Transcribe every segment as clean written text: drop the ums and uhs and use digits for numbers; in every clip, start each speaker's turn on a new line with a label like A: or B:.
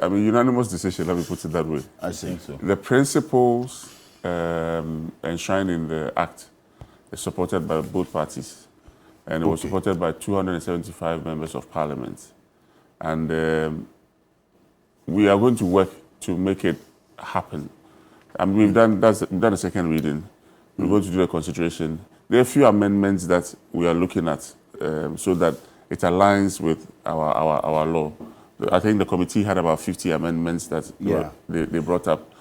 A: I mean, unanimous decision, let me put it that way.
B: I think so.
A: The principles enshrined in the Act is supported by both parties. And it was supported by 275 members of Parliament. And we are going to work to make it happen. And we've done a second reading. We're going to do a consideration. There are a few amendments that we are looking at so that it aligns with our law. I think the committee had about 50 amendments that they brought up.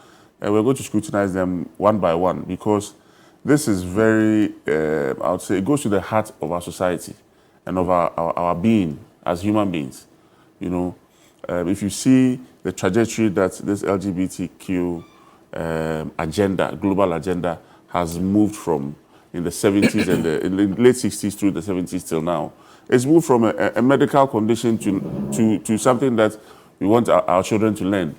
A: And we're going to scrutinize them one by one because this is very, I would say, it goes to the heart of our society and of our being as human beings. You know, if you see the trajectory that this LGBTQ agenda, global agenda, has moved from in the 70s and in the late 60s through the 70s till now, it's moved from a medical condition to something that we want our children to learn.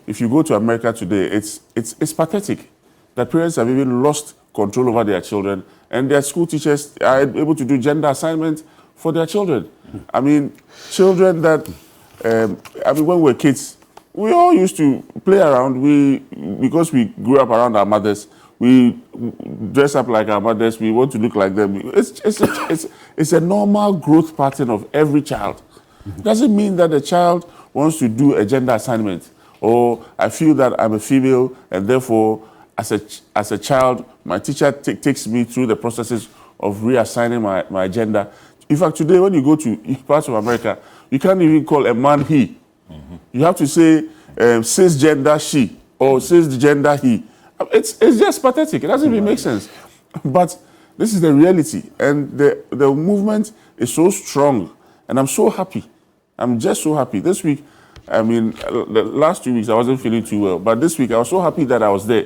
A: If you go to America today, it's pathetic that parents have even lost control over their children, and their school teachers are able to do gender assignment for their children. I mean, children that, I mean, when we were kids, we all used to play around. Because we grew up around our mothers, we dress up like our mothers, we want to look like them. It's a normal growth pattern of every child. Doesn't mean that the child wants to do a gender assignment, or I feel that I'm a female and therefore as a child, my teacher takes me through the processes of reassigning my gender. In fact, today when you go to parts of America, you can't even call a man he. You have to say cisgender she or cisgender he. It's just pathetic. It doesn't even make sense. But this is the reality. And the movement is so strong. And I'm so happy. I'm just so happy. This week, I mean, the last 2 weeks I wasn't feeling too well. But this week I was so happy that I was there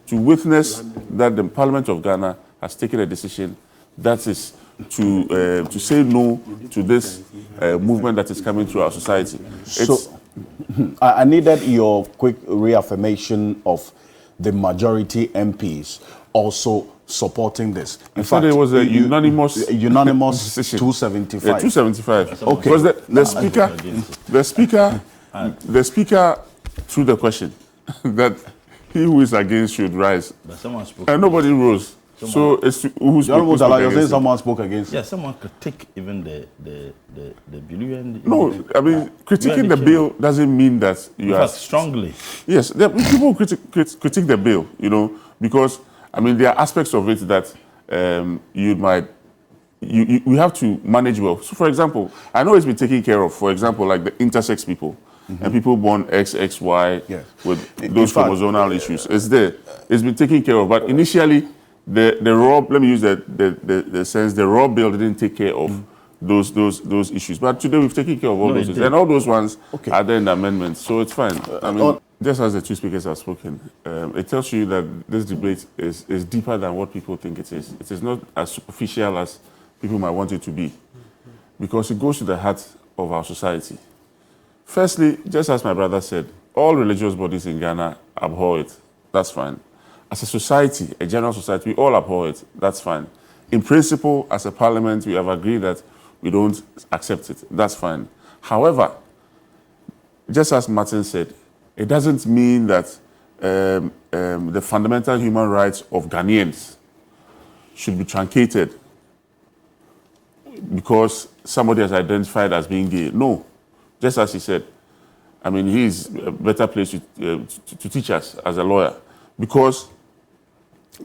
A: to witness that the Parliament of Ghana has taken a decision that is to say no to this movement that is coming through our society.
B: So I needed your quick reaffirmation of the majority MPs also supporting this. In fact,
A: it was a unanimous
B: decision. 275.
A: Yeah, 275.
B: Okay.
A: Because the speaker threw the question that he who is against should rise.
C: But someone spoke.
A: And nobody rose. So it's who's
B: you're saying someone spoke against.
C: Yeah, someone critique even the bill.
A: No, I mean critiquing the bill doesn't mean that you are
C: strongly. Yes,
A: people critique the bill, you know, because I mean there are aspects of it that you have to manage well. So, for example, I know it's been taken care of. For example, like the intersex people and people born XXY with those chromosomal issues. It's there. It's been taken care of. But initially, the raw. Let me use the sense. The raw bill didn't take care of those issues. But today we've taken care of all those issues, and all those ones are there in the amendments. So it's fine. I mean, just as the two speakers have spoken, it tells you that this debate is deeper than what people think it is. It is not as superficial as people might want it to be, because it goes to the heart of our society. Firstly, just as my brother said, all religious bodies in Ghana abhor it. That's fine. As a society, a general society, we all abhor it. That's fine. In principle, as a parliament, we have agreed that we don't accept it. That's fine. However, just as Martin said, it doesn't mean that the fundamental human rights of Ghanaians should be truncated because somebody has identified as being gay. No. Just as he said, I mean, he's a better place to teach us as a lawyer. Because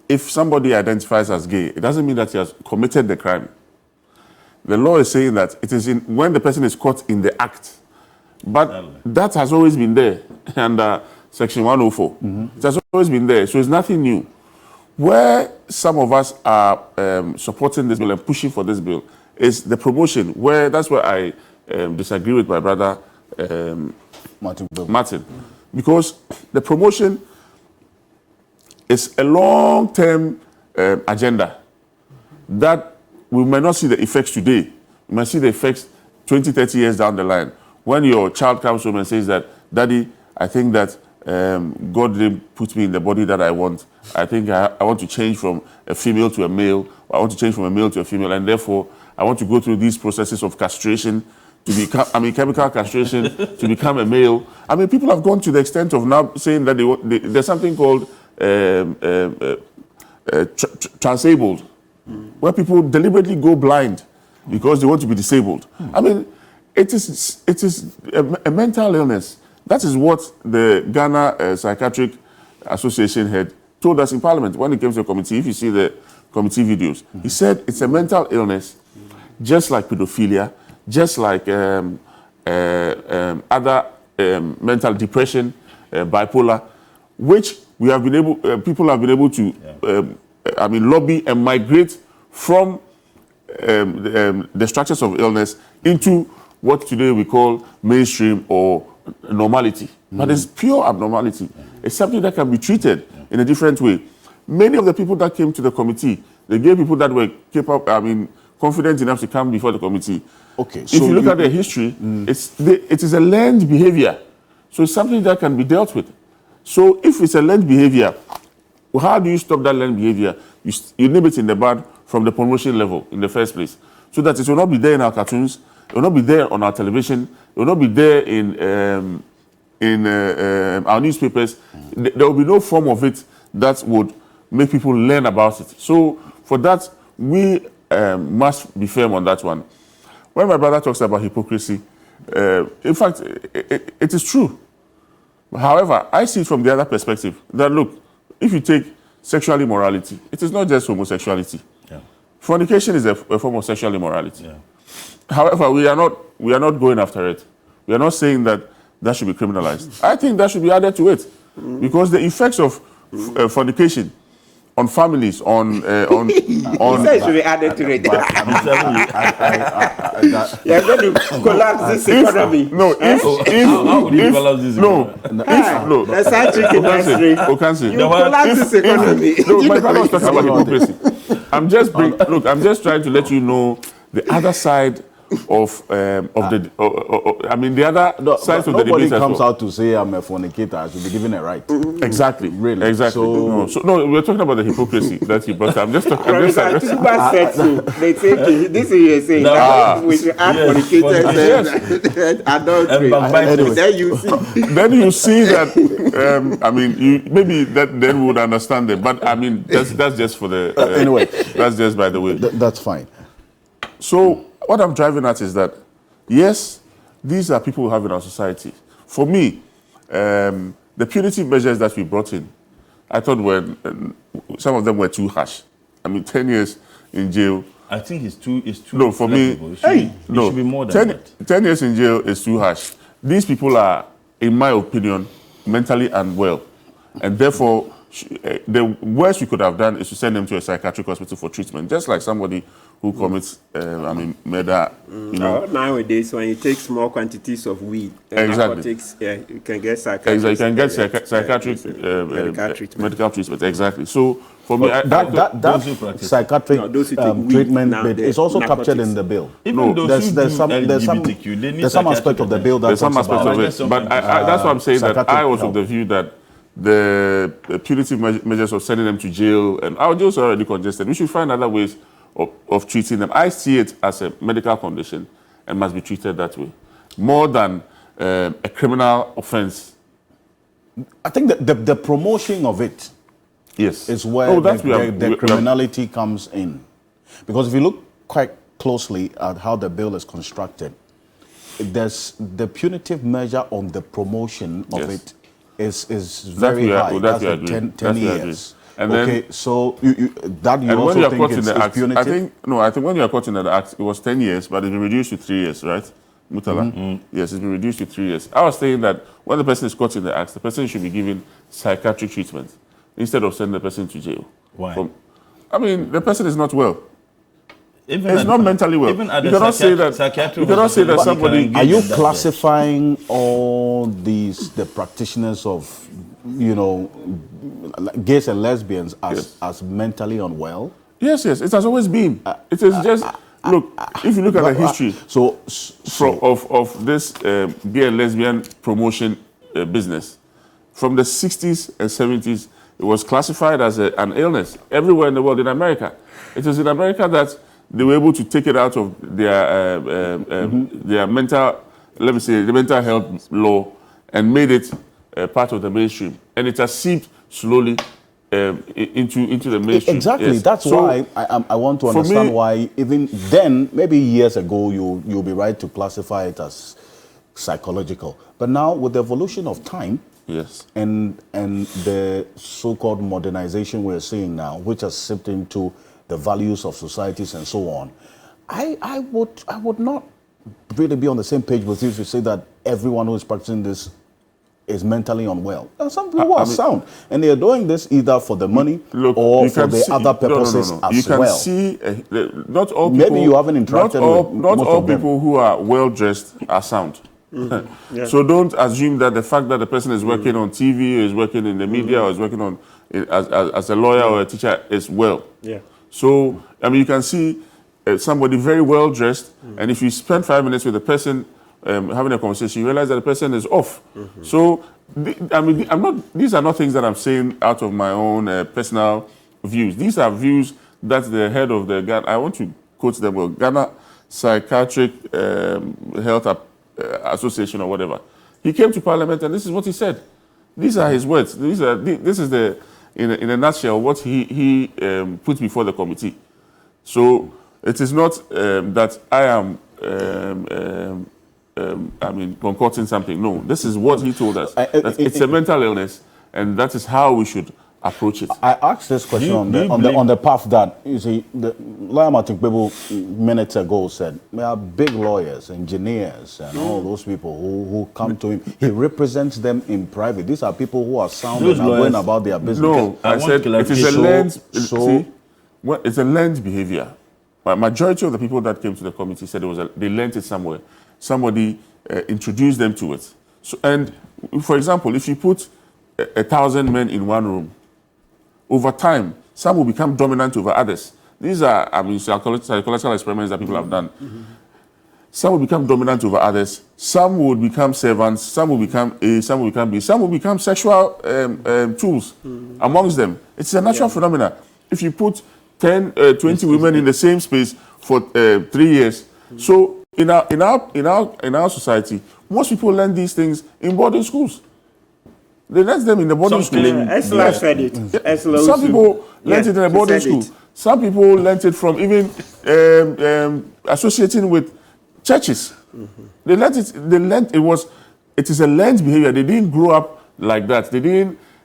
A: if somebody identifies as gay, it doesn't mean that he has committed the crime. The law is saying that it is when the person is caught in the act. But that has always been there under Section 104. It has always been there, so it's nothing new. Where some of us are supporting this bill and pushing for this bill is the promotion, that's where I disagree with my brother Martin. Because the promotion is a long-term agenda that we may not see the effects today. We might see the effects 20, 30 years down the line. When your child comes home and says that, Daddy, I think that God didn't put me in the body that I want. I think I want to change from a female to a male. Or I want to change from a male to a female. And therefore, I want to go through these processes of castration to become, chemical castration to become a male. People have gone to the extent of now saying that there's something called transabled, where people deliberately go blind because they want to be disabled. It is a mental illness. That is what the Ghana Psychiatric Association head told us in Parliament when it came to the committee. If you see the committee videos, he said it's a mental illness, just like pedophilia, just like other mental depression, bipolar, which we have been able, people have been able to, lobby and migrate from the structures of illness into what today we call mainstream or normality. But it's pure abnormality. It's something that can be treated in a different way. Many of the people that came to the committee, they gave people that were confident enough to come before the committee.
B: Okay.
A: If you look at their history, it is a learned behavior. So it's something that can be dealt with. So if it's a learned behavior, how do you stop that learned behavior? You nip it in the bud from the promotion level in the first place, so that it will not be there in our cartoons, it will not be there on our television, it will not be there in our newspapers. There will be no form of it that would make people learn about it. So for that, we must be firm on that one. When my brother talks about hypocrisy, in fact, it is true. However, I see it from the other perspective, that look, if you take sexual immorality, it is not just homosexuality. Yeah. Fornication is a form of sexual immorality. Yeah. However, we are not going after it. We are not saying that should be criminalized. I think that should be added to it, because the effects of fornication on families, on
D: it should be added to it. You're going to collapse this economy.
C: How would you collapse this economy?
D: The scientific industry. You collapse this economy.
A: My brother was talking about hypocrisy. I'm just trying to let you know the other side of the other sides of the debate.
B: Nobody comes out to say I'm a fornicator. I should be given a right.
A: Exactly.
B: Really.
A: Exactly. We're talking about the hypocrisy that you brought up. I'm just talking.
D: They say this is you're saying that we should add fornicators and adultery.
A: Then you see that. Maybe that then we would understand it. But that's just for the
B: anyway.
A: That's just by the way.
B: That's fine.
A: So what I'm driving at is that, yes, these are people we have in our society. For me, the punitive measures that we brought in, I thought some of them were too harsh. 10 years in jail.
C: I think it's too.
A: No, for me,
C: it should be more than that. 10
A: years in jail is too harsh. These people are, in my opinion, mentally unwell, and therefore, the worst we could have done is to send them to a psychiatric hospital for treatment, just like somebody who commits, murder.
D: Nowadays, when you take small quantities of weed and narcotics, you can get psychiatric.
A: Exactly, you can get psychiatric medical treatment. Exactly. So for me,
B: that psychiatric treatment bit is also captured in the bill.
C: Even there's some
B: aspect of the bill that talks about
A: it. But that's why I'm saying that I was of the view that the punitive measures of sending them to jail, and our jails are already congested. We should find other ways of treating them. I see it as a medical condition and must be treated that way, more than a criminal offense.
B: I think that the promotion of it is where the criminality comes in. Because if you look quite closely at how the bill is constructed, there's the punitive measure on the promotion of it is very high. That's 10 years.
A: And
B: okay,
A: then,
B: so you also think it's punitive?
A: I think when you are caught in the act, it was 10 years, but it's been reduced to 3 years, right? Mutala? Yes, it's been reduced to 3 years. I was saying that when the person is caught in the act, the person should be given psychiatric treatment instead of sending the person to jail.
C: Why?
A: The person is not well.
C: It's
A: not mentally well. You cannot say that somebody...
B: Are you classifying all the practitioners of, gays and lesbians as mentally unwell?
A: Yes, it has always been. It is just... Look, if you look at the history of this gay and lesbian promotion business, from the 60s and 70s, it was classified as an illness everywhere in the world. In America, it was in America that they were able to take it out of their mental, let me say, the mental health law, and made it part of the mainstream, and it has seeped slowly into the mainstream.
B: Exactly.
A: Yes.
B: That's why I want to understand why even then, maybe years ago, you'll be right to classify it as psychological. But now, with the evolution of time,
A: yes,
B: and the so-called modernization we're seeing now, which has seeped into the values of societies and so on, I would not really be on the same page with you to say that everyone who is practicing this is mentally unwell. There are some people who are sound, and they are doing this either for the money or for the other purposes as well.
A: You can see, not all people...
B: Maybe you haven't interacted with
A: not all people who are well-dressed are sound. Yeah. So don't assume that the fact that the person is working on TV, or is working in the media, or is working on as a lawyer or a teacher is well. Yeah. So, I mean, you can see somebody very well-dressed, and if you spend 5 minutes with the person having a conversation, you realize that the person is off. So, I mean, these are not things that I'm saying out of my own personal views. These are views that the head of the Ghana, I want to quote them, well, Ghana Psychiatric Health Association or whatever. He came to Parliament and this is what he said. These are his words. This is the, in a nutshell, what he put before the committee. So it is not that I am concocting something. No, this is what he told us. It's a mental illness, and that is how we should approach it.
B: I asked this question on the path that, you see, the lawyer Martin Bebo minutes ago said, there are big lawyers, engineers, and all those people who come to him. He represents them in private. These are people who are sound and are going about their business.
A: No, I said it is a learned, it's a learned behavior. Majority of the people that came to the committee said they learned it somewhere. Somebody introduced them to it. So, and for example, if you put 1,000 men in one room, over time, some will become dominant over others. These are, I mean, psychological experiments that people have done. Some will become dominant over others. Some will become servants. Some will become A. Some will become B. Some will become sexual tools amongst them. It's a natural phenomenon. If you put 10, 20 women in the same space for 3 years, so in our society, most people learn these things in boarding schools. They learn them in the boarding school. Some people learned it in a boarding school. Some people learned it from even associating with churches. They learned it. It is a learned behavior. They didn't grow up like that.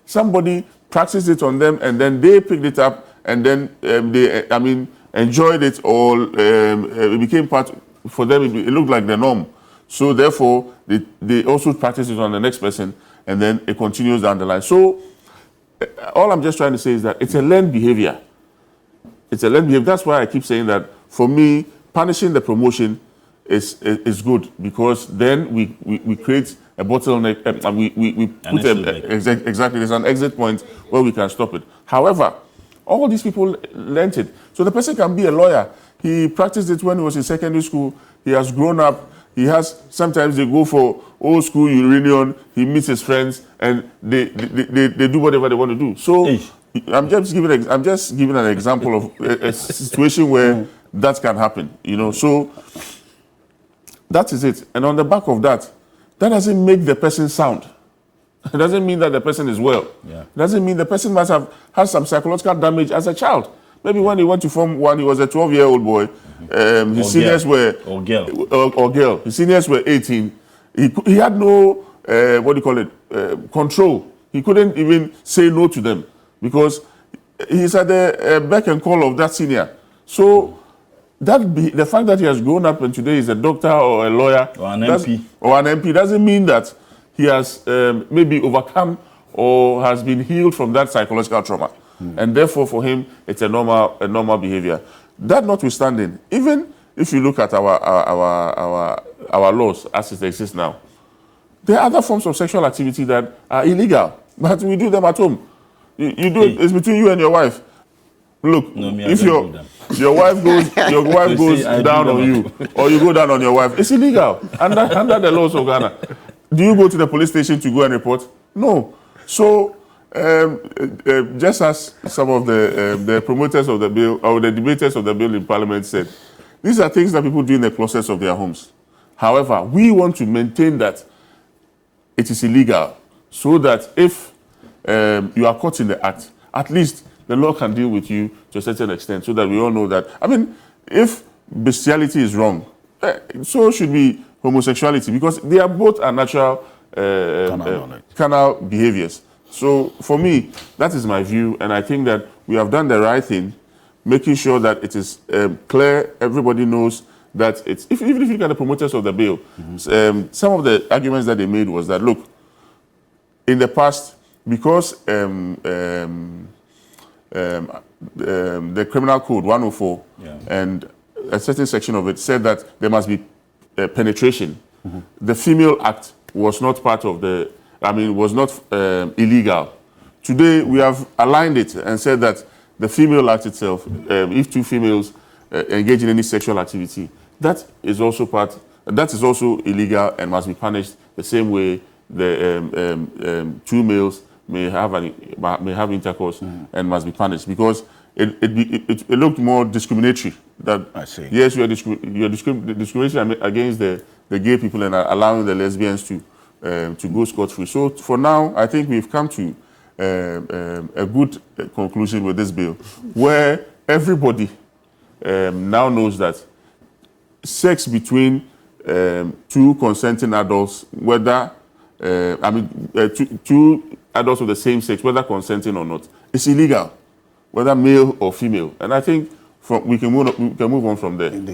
A: Somebody practiced it on them, and then they picked it up, and then they enjoyed it, or it became part for them. It looked like the norm. So therefore, they also practice it on the next person, and then it continues down the line. So all I'm just trying to say is that it's a learned behavior. It's a learned behavior. That's why I keep saying that, for me, punishing the promotion is good, because then we create a bottleneck, and we put exactly, there's an exit point where we can stop it. However, all these people learned it. So the person can be a lawyer. He practiced it when he was in secondary school. He has grown up. Sometimes they go for old school reunion. He meets his friends, and they do whatever they want to do. So I'm just giving an example of a situation where that can happen. So that is it. And on the back of that doesn't make the person sound. It doesn't mean that the person is well. Yeah. It doesn't mean the person must have had some psychological damage as a child. Maybe when he went to Form 1, he was a 12-year-old boy. His seniors were... Or girl. His seniors were 18. He had no, control. He couldn't even say no to them, because he's at the beck and call of that senior. So the fact that he has grown up and today is a doctor or a lawyer... Or an MP doesn't mean that he has maybe overcome or has been healed from that psychological trauma. And therefore, for him, it's a normal behavior. That notwithstanding, even if you look at our laws as it exists now, there are other forms of sexual activity that are illegal, but we do them at home. You do it. It's between you and your wife. Look, if your wife goes down on you, or you go down on your wife, it's illegal under the laws of Ghana. Do you go to the police station to go and report? No. So Just as some of the promoters of the bill or the debaters of the bill in Parliament said, these are things that people do in the closets of their homes. However, we want to maintain that it is illegal so that if you are caught in the act, at least the law can deal with you to a certain extent so that we all know that. I mean, if bestiality is wrong, so should be homosexuality, because they are both natural carnal behaviors. So for me, that is my view, and I think that we have done the right thing, making sure that it is clear, everybody knows that it's, even if you look at the promoters of the bill, some of the arguments that they made was that, look, in the past, because the criminal code 104 and a certain section of it said that there must be penetration, the female act was not part of the, was not illegal. Today, we have aligned it and said that the female act itself, if two females engage in any sexual activity, that is also illegal and must be punished the same way the two males may have intercourse and must be punished, because it looked more discriminatory. That
B: I see.
A: Yes, you are discrimination against the gay people and allowing the lesbians to go scot-free. So for now, I think we've come to a good conclusion with this bill, where everybody now knows that sex between two consenting adults, whether two adults of the same sex, whether consenting or not, is illegal, whether male or female. And I think we can move on from there.